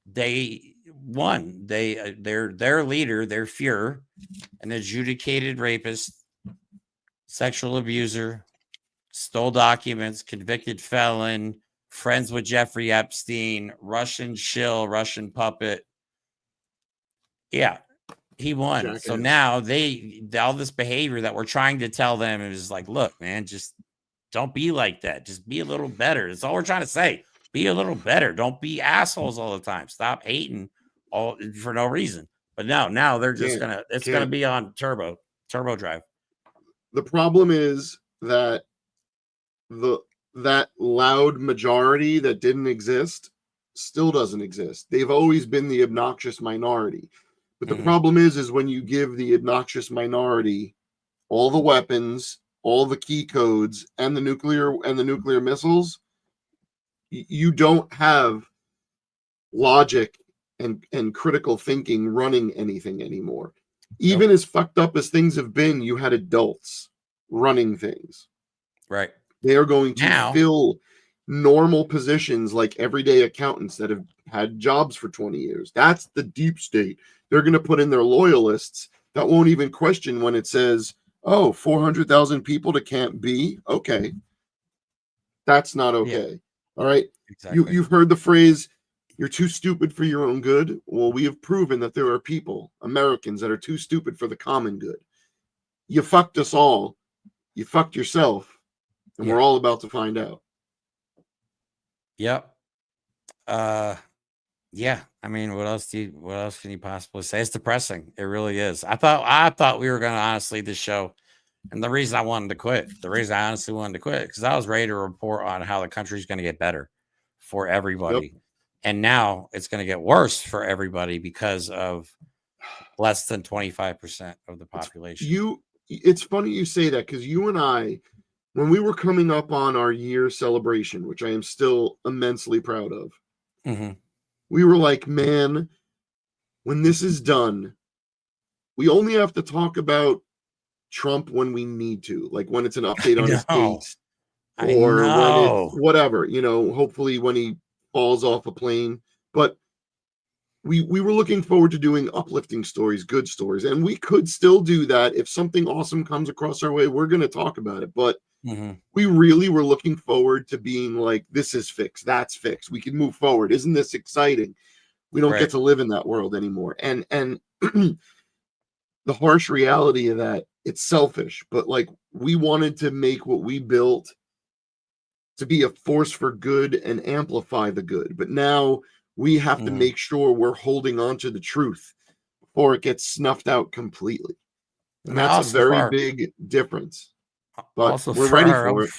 they won. Their leader, their Fuhrer, an adjudicated rapist, sexual abuser, stole documents, convicted felon, friends with Jeffrey Epstein, Russian shill, Russian puppet. Yeah, he won. Jackass. So now all this behavior that we're trying to tell them is like, look, man, just don't be like that. Just be a little better. That's all we're trying to say. Be a little better. Don't be assholes all the time. Stop hating all for no reason. But now they're just it's gonna be on turbo drive. The problem is that that loud majority that didn't exist still doesn't exist. They've always been the obnoxious minority. But the problem is when you give the obnoxious minority all the weapons, all the key codes, and the nuclear missiles, you don't have logic and critical thinking running anything anymore. Even as fucked up as things have been, you had adults running things. Right. They are going to fill normal positions like everyday accountants that have had jobs for 20 years. That's the deep state. They're going to put in their loyalists that won't even question when it says, oh, 400,000 people to Camp B. Okay. That's not okay. Yeah. All right. Exactly. You've heard the phrase, you're too stupid for your own good. Well, we have proven that there are people, Americans, that are too stupid for the common good. You fucked us all. You fucked yourself. And we're all about to find out. Yep. Yeah. I mean, what else can you possibly say? It's depressing. It really is. I thought we were going to honestly this show. And the reason I wanted to quit, because I was ready to report on how the country's going to get better for everybody. Yep. And now it's going to get worse for everybody because of less than 25% of the population. It's funny you say that, because you and I, when we were coming up on our year celebration, which I am still immensely proud of, we were like, man, when this is done, we only have to talk about Trump when we need to, like when it's an update on his case, I or when it's know. whatever, you know, hopefully when he falls off a plane. But we were looking forward to doing uplifting stories, good stories, and we could still do that. If something awesome comes across our way, we're going to talk about it. But we really were looking forward to being like, this is fixed, that's fixed, we can move forward, isn't this exciting? We don't get to live in that world anymore. And the harsh reality of that, it's selfish, but like we wanted to make what we built to be a force for good and amplify the good. But now we have to make sure we're holding on to the truth before it gets snuffed out completely. And that's a very big difference. But Also, we're ready for it.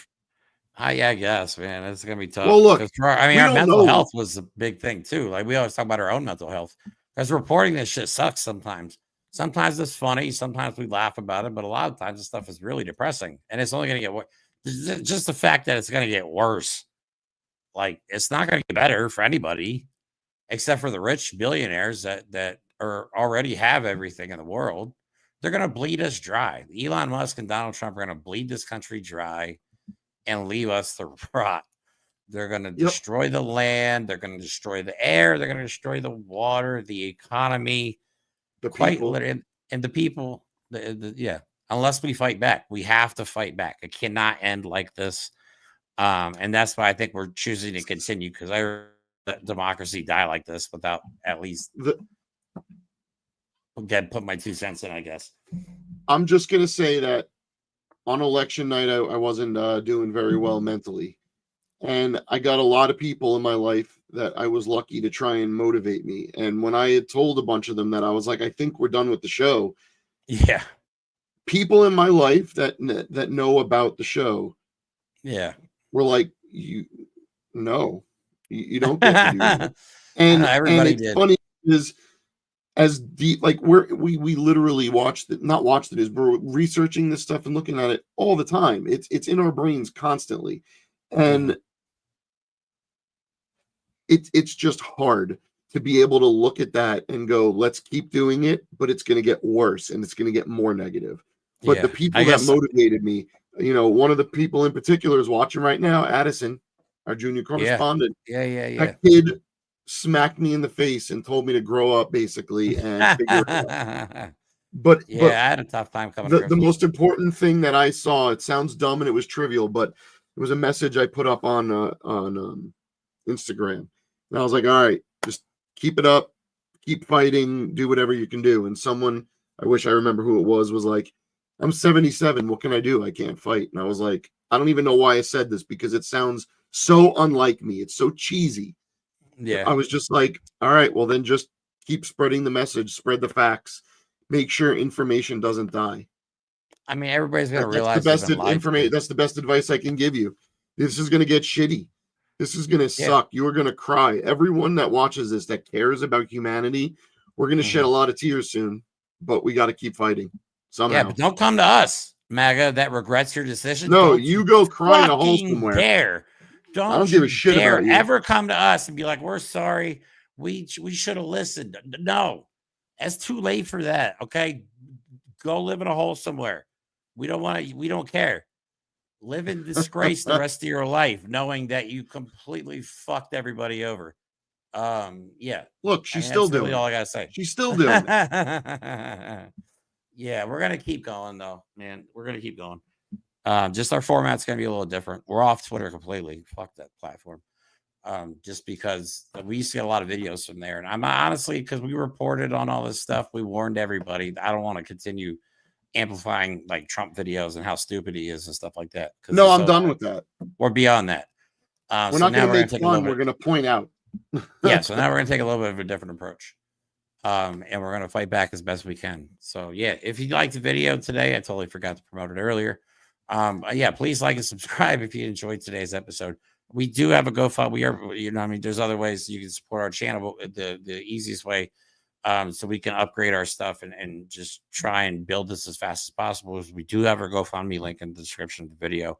Yeah, I guess, man, it's gonna be tough. Well, look, I mean, our mental health was a big thing too. Like we always talk about our own mental health, because reporting this shit sucks sometimes. Sometimes it's funny, sometimes we laugh about it, but a lot of times this stuff is really depressing, and it's only gonna get worse. Just the fact that it's gonna get worse, like it's not gonna get better for anybody except for the rich billionaires that are already have everything in the world. They're gonna bleed us dry. Elon Musk and Donald Trump are gonna bleed this country dry and leave us to rot. They're going to destroy the land. They're going to destroy the air. They're going to destroy the water, the economy, the people, and the people. Yeah, unless we fight back, we have to fight back. It cannot end like this, and that's why I think we're choosing to continue, because I let democracy die like this without at least put my 2 cents in, I guess. I'm just going to say that on election night, I wasn't doing very well mentally. And I got a lot of people in my life that I was lucky to try and motivate me. And when I had told a bunch of them that I was like, I think we're done with the show. Yeah. People in my life that know about the show. Yeah. Were like, you don't get to do that. And everybody it's did. Funny is, as deep, like we literally watched it, not watched it, is we're researching this stuff and looking at it all the time. It's in our brains constantly, and it's just hard to be able to look at that and go, let's keep doing it, but it's going to get worse and it's going to get more negative. But the people that motivated me, you know, one of the people in particular is watching right now, Addison, our junior correspondent. Yeah. That kid smacked me in the face and told me to grow up, basically, and figure it out. But I had a tough time coming. The most important thing that I saw, it sounds dumb and it was trivial, but it was a message I put up on Instagram, and I was like, all right, just keep it up, keep fighting, do whatever you can do. And someone, I wish I remember who it was like, I'm 77, what can I do? I can't fight. And I was like, I don't even know why I said this, because it sounds so unlike me, it's so cheesy. Yeah. I was just like, all right, well then just keep spreading the message, spread the facts, make sure information doesn't die. I mean, everybody's going to realize that's the best information. That's the best advice I can give you. This is going to get shitty. This is going to suck. You're going to cry. Everyone that watches this that cares about humanity, we're going to shed a lot of tears soon, but we got to keep fighting somehow. Yeah, but don't come to us, MAGA, that regrets your decision. No, you go cry in a hole somewhere. Dare. I don't give a shit about you. Ever come to us and be like, we're sorry. We should have listened. No, it's too late for that. Okay. Go live in a hole somewhere. We don't care. Live in disgrace the rest of your life, knowing that you completely fucked everybody over. Yeah. Look, she's still doing all I gotta say. She's still doing it. Yeah, we're gonna keep going though, man. We're gonna keep going. Just our format's gonna be a little different. We're off Twitter completely. Fuck that platform. Just because we used to get a lot of videos from there, and I'm honestly, because we reported on all this stuff, we warned everybody. I don't want to continue amplifying like Trump videos and how stupid he is and stuff like that. No, I'm done with that. We're beyond that. We're not going to make fun. We're going to point out. Yeah, so now we're going to take a little bit of a different approach. And we're going to fight back as best we can. So yeah, if you liked the video today, I totally forgot to promote it earlier. Yeah, please like and subscribe if you enjoyed today's episode. We do have a GoFundMe. We are, you know, I mean, there's other ways you can support our channel, but the easiest way, so we can upgrade our stuff and just try and build this as fast as possible, is we do have our GoFundMe link in the description of the video.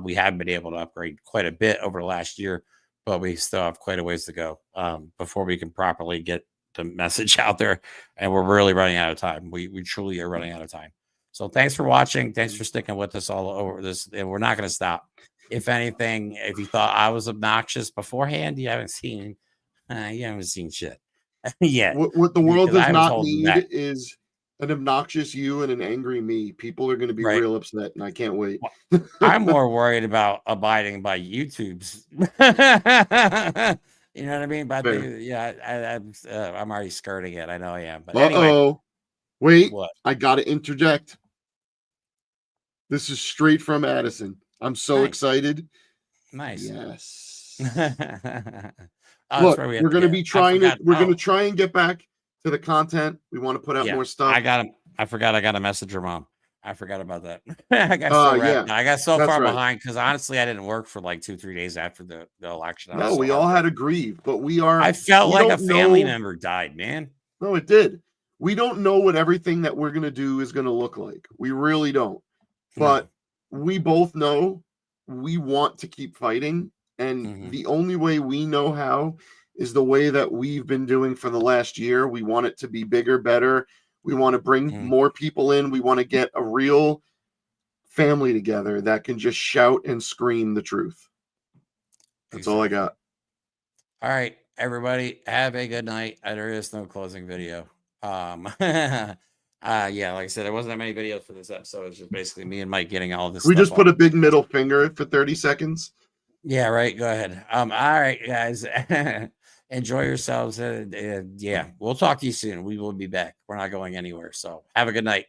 We have been able to upgrade quite a bit over the last year, but we still have quite a ways to go before we can properly get the message out there. And we're really running out of time. We truly are running out of time. So thanks for watching. Thanks for sticking with us all over this. And we're not going to stop. If anything, if you thought I was obnoxious beforehand, you haven't seen shit yet. What the world Because I does haven't not told you need that. is an obnoxious you and an angry me. People are going to be Right. real upset, and I can't wait. Well, I'm more worried about abiding by YouTube's. You know what I mean? But I'm already skirting it. I know I am. But anyway, wait, what? I got to interject. This is straight from Addison. I'm so Nice. excited. Nice. Yes. Look, we're going to be trying to. We're going to try and get back to the content. We want to put out more stuff. I forgot I got a message from Mom. I forgot about that. I got so I got so far behind because honestly, I didn't work for like 2-3 days after the election. No, we all had to grieve, but I felt like a family member died, man. No, it did. We don't know what everything that we're going to do is going to look like. We really don't. But we both know we want to keep fighting. And the only way we know how is the way that we've been doing for the last year. We want it to be bigger, better. We want to bring more people in. We want to get a real family together that can just shout and scream the truth. That's all I got. All right, everybody, have a good night. There is no closing video. Like I said, there wasn't that many videos for this episode. It's just basically me and Mike getting all this. We just put a big middle finger for 30 seconds. Yeah, right. Go ahead. All right, guys. Enjoy yourselves. Yeah, we'll talk to you soon. We will be back. We're not going anywhere. So have a good night.